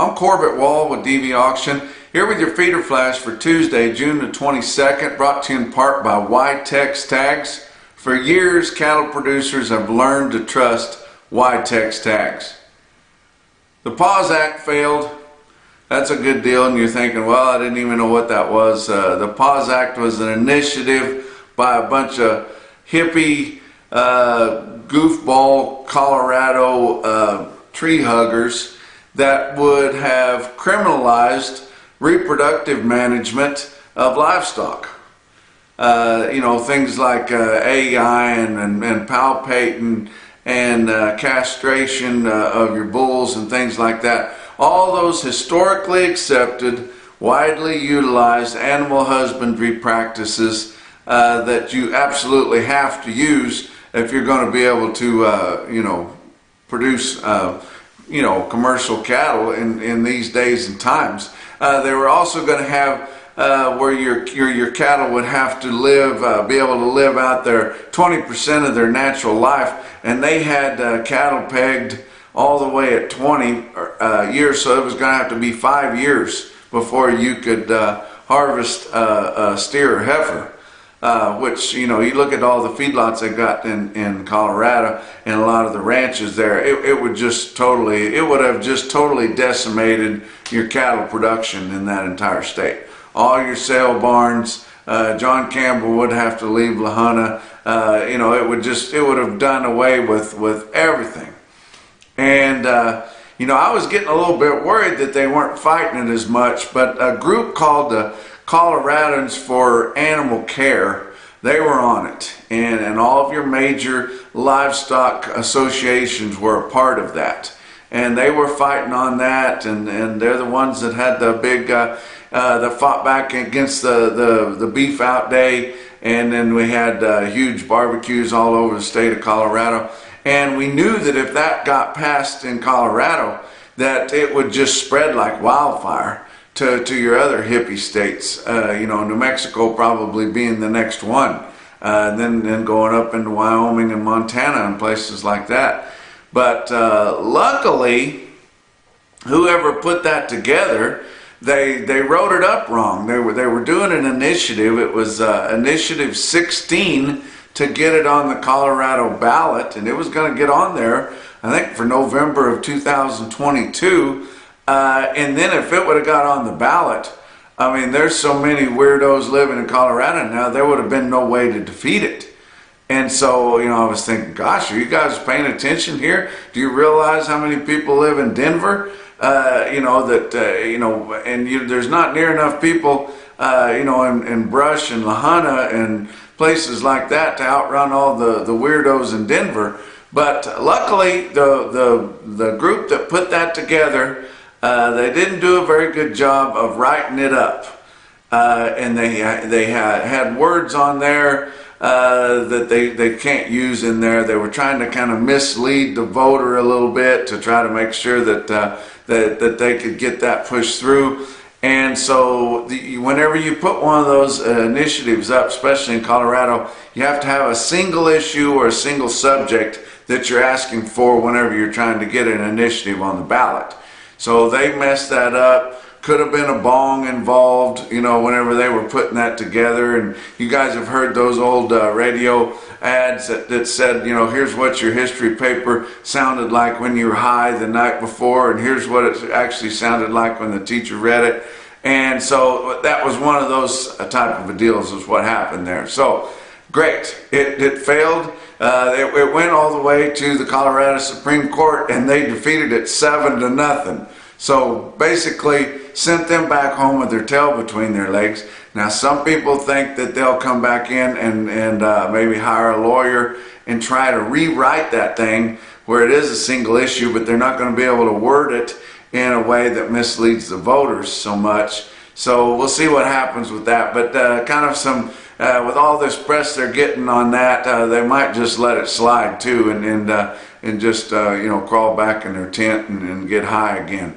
I'm Corbett Wall with DV Auction, here with your feeder flash for Tuesday, June the 22nd, brought to you in part by Y-Tex Tags. For years, cattle producers have learned to trust Y-Tex Tags. The PAWS Act failed. That's a good deal, and you're thinking, well, I didn't even know what that was. The PAWS Act was an initiative by a bunch of hippie, goofball Colorado tree huggers that would have criminalized reproductive management of livestock. Things like AI and palpating and castration of your bulls and things like that. All those historically accepted, widely utilized animal husbandry practices that you absolutely have to use if you're going to be able to, produce, commercial cattle in these days and times. They were also going to have where your cattle would have to live, be able to live out their 20% of their natural life, and they had cattle pegged all the way at 20 years, so it was going to have to be 5 years before you could harvest a steer or heifer. Which, you look at all the feedlots they got in Colorado and a lot of the ranches there, it would have just totally decimated your cattle production in that entire state. All your sale barns, John Campbell would have to leave Lahana, it would have done away with everything. And, I was getting a little bit worried that they weren't fighting it as much, but a group called the Coloradans for Animal Care, they were on it, and all of your major livestock associations were a part of that, and they were fighting on that, and they're the ones that had the big that fought back against the beef out day, and then we had huge barbecues all over the state of Colorado, and we knew that if that got passed in Colorado, that it would just spread like wildfire to your other hippie states, New Mexico probably being the next one, then going up into Wyoming and Montana and places like that. But luckily, whoever put that together, they wrote it up wrong. They were doing an initiative. It was Initiative 16 to get it on the Colorado ballot, and it was going to get on there, I think, for November of 2022. And then if it would have got on the ballot, I mean, there's so many weirdos living in Colorado now, there would have been no way to defeat it. And so, I was thinking, gosh, are you guys paying attention here? Do you realize how many people live in Denver? There's not near enough people, in Brush and Lahana and places like that to outrun all the weirdos in Denver. But luckily, the group that put that together, they didn't do a very good job of writing it up, and they had words on there that they can't use in there. They were trying to kind of mislead the voter a little bit to try to make sure that they could get that pushed through. And so whenever you put one of those initiatives up, especially in Colorado, you have to have a single issue or a single subject that you're asking for whenever you're trying to get an initiative on the ballot. So they messed that up. Could have been a bong involved, whenever they were putting that together. And you guys have heard those old radio ads that said, here's what your history paper sounded like when you were high the night before, and here's what it actually sounded like when the teacher read it. And so that was one of those type of deals is what happened there. So great. It failed. It went all the way to the Colorado Supreme Court, and they defeated it 7-0. So basically sent them back home with their tail between their legs. Now some people think that they'll come back in and maybe hire a lawyer and try to rewrite that thing where it is a single issue, but they're not going to be able to word it in a way that misleads the voters so much. So we'll see what happens with that. But kind of some, with all this press they're getting on that, they might just let it slide too, and just crawl back in their tent and get high again.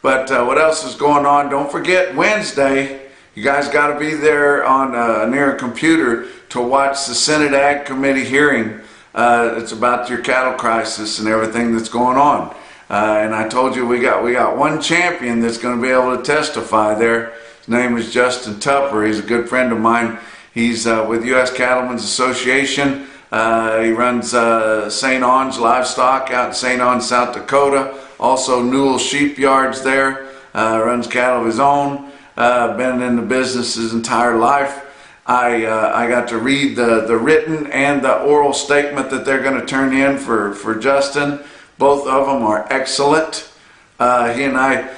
But what else is going on? Don't forget Wednesday. You guys got to be there on near a computer to watch the Senate Ag Committee hearing. It's about your cattle crisis and everything that's going on. And I told you we got one champion that's going to be able to testify there. His name is Justin Tupper. He's a good friend of mine. He's with U.S. Cattlemen's Association. He runs St. Ange Livestock out in St. Ange, South Dakota. Also Newell Sheep Yards there. Runs cattle of his own. Been in the business his entire life. I got to read the written and the oral statement that they're going to turn in for Justin. Both of them are excellent. He and I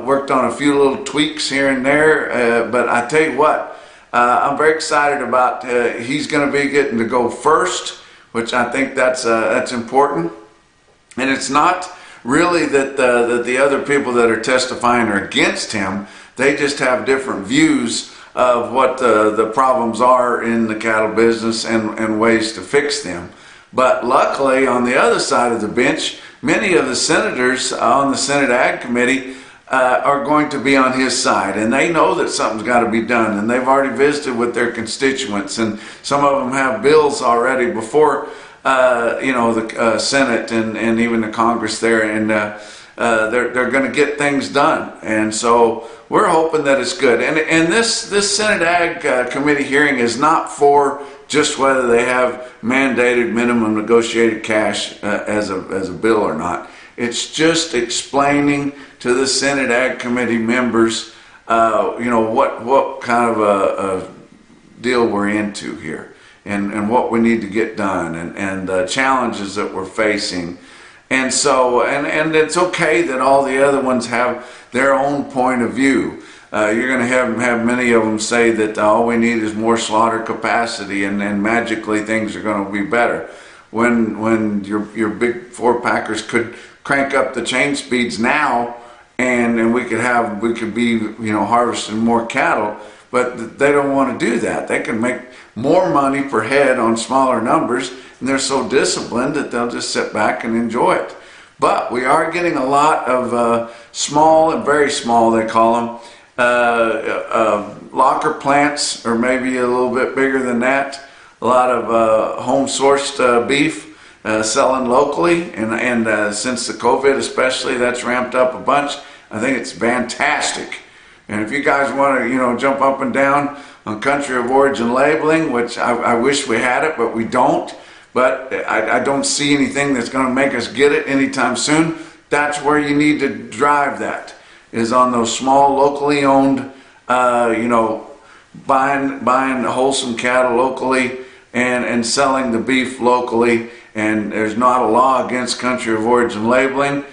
worked on a few little tweaks here and there, but I tell you what, I'm very excited about. He's going to be getting to go first, which I think that's important. And it's not really that the other people that are testifying are against him. They just have different views of what the problems are in the cattle business and ways to fix them. But luckily, on the other side of the bench, many of the senators on the Senate Ag Committee are going to be on his side, and they know that something's got to be done, and they've already visited with their constituents, and some of them have bills already before the Senate and even the Congress there, and they're going to get things done. And so we're hoping that it's good. And this Senate Ag Committee hearing is not for just whether they have mandated minimum negotiated cash as a bill or not. It's just explaining to the Senate Ag Committee members, what kind of a deal we're into here, and what we need to get done, and the challenges that we're facing. And so, and it's okay that all the other ones have their own point of view. You're going to have many of them say that all we need is more slaughter capacity, and magically things are going to be better. When your big four packers could crank up the chain speeds now, and we could be harvesting more cattle, but they don't want to do that. They can make more money per head on smaller numbers, and they're so disciplined that they'll just sit back and enjoy it. But we are getting a lot of small and very small, they call them, locker plants, or maybe a little bit bigger than that. A lot of home-sourced beef selling locally, and since the COVID especially, that's ramped up a bunch. I think it's fantastic. And if you guys want to, jump up and down on country of origin labeling, which I wish we had it, but we don't. But I don't see anything that's going to make us get it anytime soon. That's where you need to drive that, is on those small, locally owned, buying wholesome cattle locally and selling the beef locally. And there's not a law against country of origin labeling.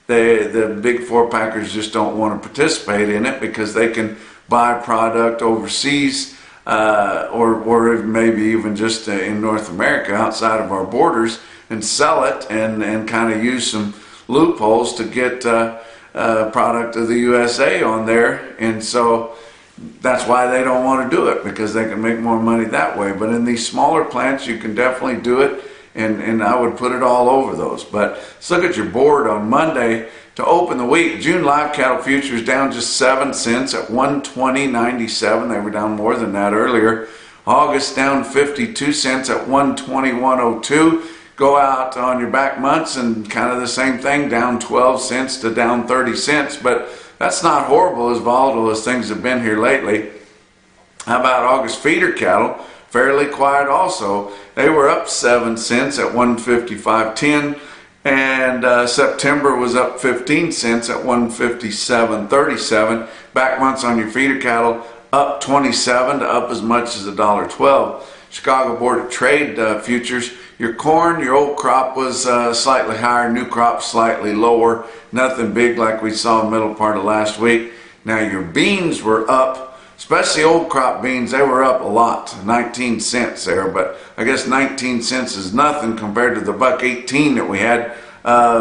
The big four packers just don't want to participate in it because they can buy product overseas, or maybe even just in North America outside of our borders, and sell it and kind of use some loopholes to get product of the USA on there. And so that's why they don't want to do it, because they can make more money that way. But in these smaller plants, you can definitely do it. And I would put it all over those. But let's look at your board on Monday to open the week. June live cattle futures down just 7 cents at 120.97. They were down more than that earlier. August down 52 cents at 121.02. Go out on your back months and kind of the same thing, down 12 cents to down 30 cents. But that's not horrible, as volatile as things have been here lately. How about August feeder cattle? Fairly quiet also. They were up 7 cents at 155.10, and September was up 15 cents at 157.37. Back months on your feeder cattle up 27 to up as much as $1.12. Chicago Board of Trade futures. Your corn, your old crop was slightly higher, new crop slightly lower. Nothing big like we saw in the middle part of last week. Now your beans were up. Especially old crop beans, they were up a lot, 19 cents there, but I guess 19 cents is nothing compared to the $1.18 that we had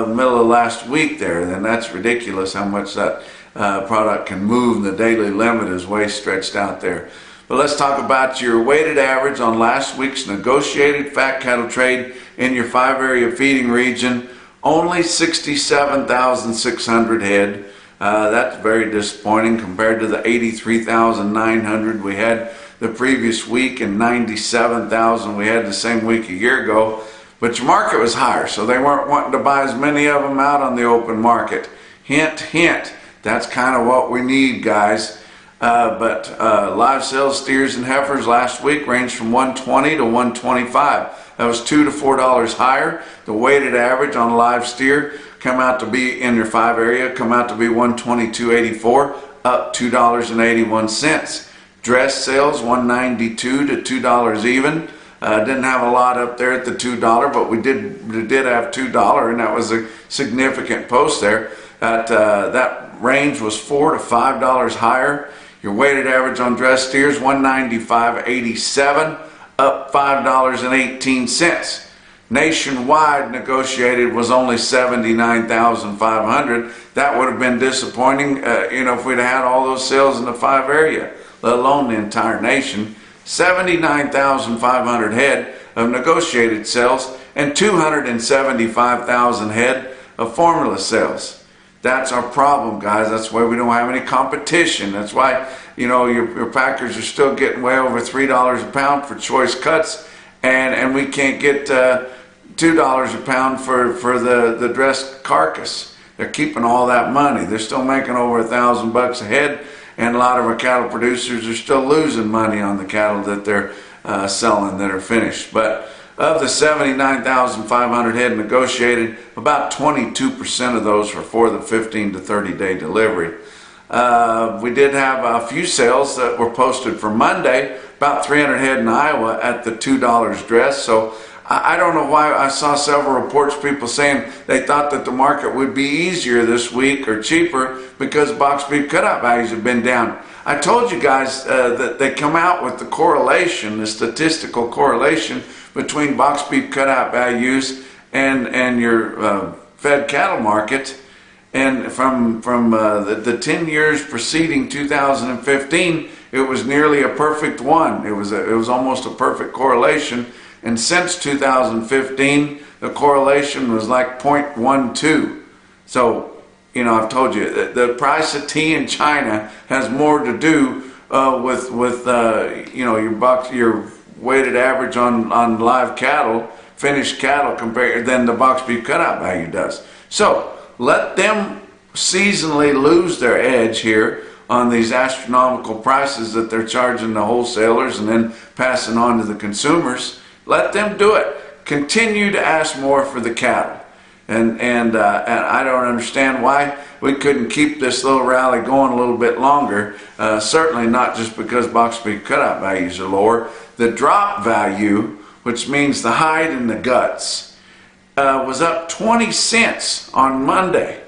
middle of last week there. Then that's ridiculous how much that product can move. The daily limit is way stretched out there. But let's talk about your weighted average on last week's negotiated fat cattle trade in your 5-area feeding region. Only 67,600 head. That's very disappointing compared to the 83,900 we had the previous week and 97,000 we had the same week a year ago. but your market was higher, so they weren't wanting to buy as many of them out on the open market. Hint, hint, that's kind of what we need, guys. But live sales steers and heifers last week ranged from 120 to 125. That was $2 to $4 higher. The weighted average on a live steer come out to be in your 5 area, come out to be 122.84, up $2.81. Dress sales $192 to $2 even. Didn't have a lot up there at the $2, but we did have $2, and that was a significant post there. That range was $4 to $5 higher. Your weighted average on dress steers $195.87, up $5.18. Nationwide negotiated was only 79,500. That would have been disappointing, if we'd had all those sales in the 5 area, let alone the entire nation. 79,500 head of negotiated sales and 275,000 head of formula sales. That's our problem, guys. That's why we don't have any competition. That's why, your packers are still getting way over $3 a pound for choice cuts, and we can't get $2 a pound for the dressed carcass. They're keeping all that money. They're still making over $1,000 a head, and a lot of our cattle producers are still losing money on the cattle that they're selling that are finished. But of the 79,500 head negotiated, about 22% of those were for the 15 to 30 day delivery. We did have a few sales that were posted for Monday, about 300 head in Iowa at the $2 dress. So I don't know why. I saw several reports, people saying they thought that the market would be easier this week or cheaper because box beef cutout values have been down. I told you guys that they come out with the correlation, the statistical correlation between box beef cutout values and your fed cattle market. And from the 10 years preceding 2015, it was nearly a perfect one. It was almost a perfect correlation. And since 2015, the correlation was like 0.12. So, I've told you that the price of tea in China has more to do with your weighted average on live cattle, finished cattle, compared than the box beef cutout value does. So let them seasonally lose their edge here on these astronomical prices that they're charging the wholesalers and then passing on to the consumers. Let them do it. Continue to ask more for the cattle. And I don't understand why we couldn't keep this little rally going a little bit longer. Certainly not just because box beef cutout values are lower. The drop value, which means the hide and the guts, was up 20 cents on Monday.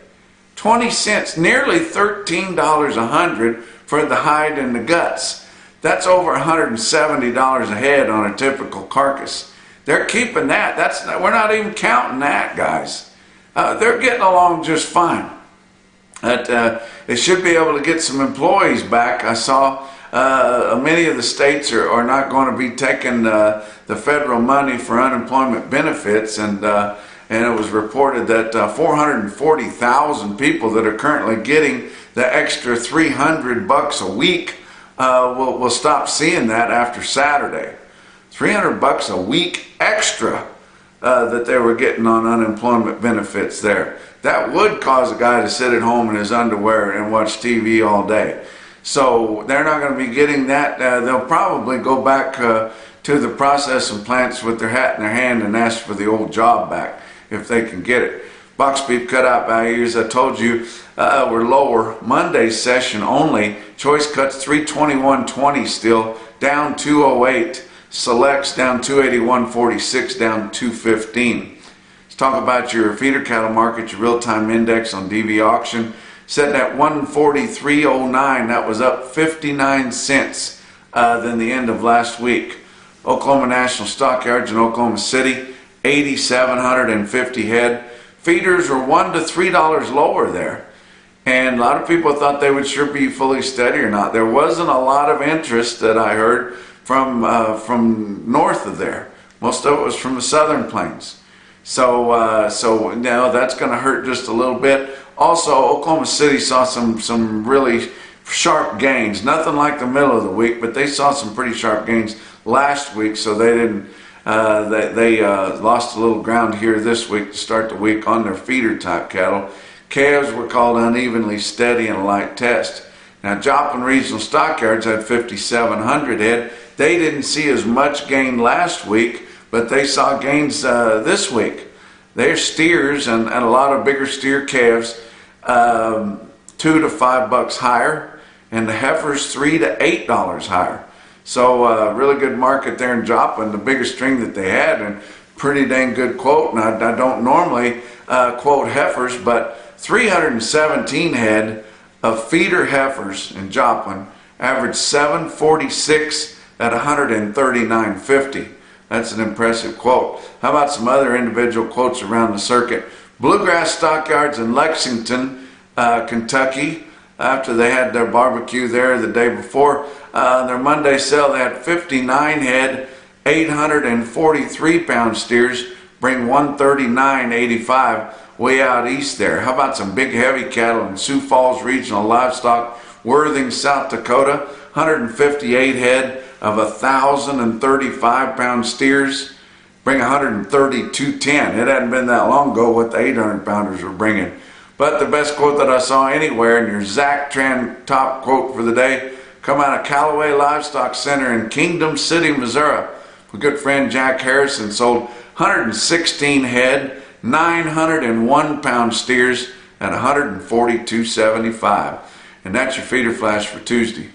20 cents, nearly $13 a hundred for the hide and the guts. That's over $170 a head on a typical carcass. They're keeping that. We're not even counting that, guys. They're getting along just fine. They should be able to get some employees back. I saw many of the states are not going to be taking the federal money for unemployment benefits, and it was reported that 440,000 people that are currently getting the extra $300 a week will stop seeing that after Saturday. $300 a week extra that they were getting on unemployment benefits there. That would cause a guy to sit at home in his underwear and watch TV all day. So they're not going to be getting that. They'll probably go back to the processing plants with their hat in their hand and ask for the old job back if they can get it. Box beef cutout values, I told you, were lower. Monday's session only. Choice cuts 321.20 still, down 208. Selects down 281.46, down 215. Let's talk about your feeder cattle market, your real-time index on DV auction. Sitting at 143.09. That was up 59 cents than the end of last week. Oklahoma National Stockyards in Oklahoma City, 8,750 head. Feeders were $1 to $3 lower there. And a lot of people thought they would sure be fully steady or not. There wasn't a lot of interest that I heard from north of there. Most of it was from the southern plains. So that's going to hurt just a little bit. Also, Oklahoma City saw some really sharp gains. Nothing like the middle of the week, but they saw some pretty sharp gains last week, so they didn't They lost a little ground here this week to start the week on their feeder type cattle. Calves were called unevenly steady in a light test. Now, Joplin Regional Stockyards had 5,700 head. They didn't see as much gain last week, but they saw gains this week. Their steers and a lot of bigger steer calves, $2 to $5 higher, and the heifers $3 to $8 higher. So really good market there in Joplin. The biggest string that they had, and pretty dang good quote. And I don't normally quote heifers, but 317 head of feeder heifers in Joplin averaged 746 at 139.50. That's an impressive quote. How about some other individual quotes around the circuit? Bluegrass Stockyards in Lexington, Kentucky, after they had their barbecue there the day before, their Monday sale, they had 59 head, 843 pound steers, bring 139.85 way out east there. How about some big heavy cattle in Sioux Falls Regional Livestock, Worthing, South Dakota, 158 head of 1,035 pound steers, bring 132.10. It hadn't been that long ago what the 800 pounders were bringing. But the best quote that I saw anywhere, and your Zactran top quote for the day, come out of Callaway Livestock Center in Kingdom City, Missouri. My good friend Jack Harrison sold 116 head, 901 pound steers at 142.75. And that's your feeder flash for Tuesday.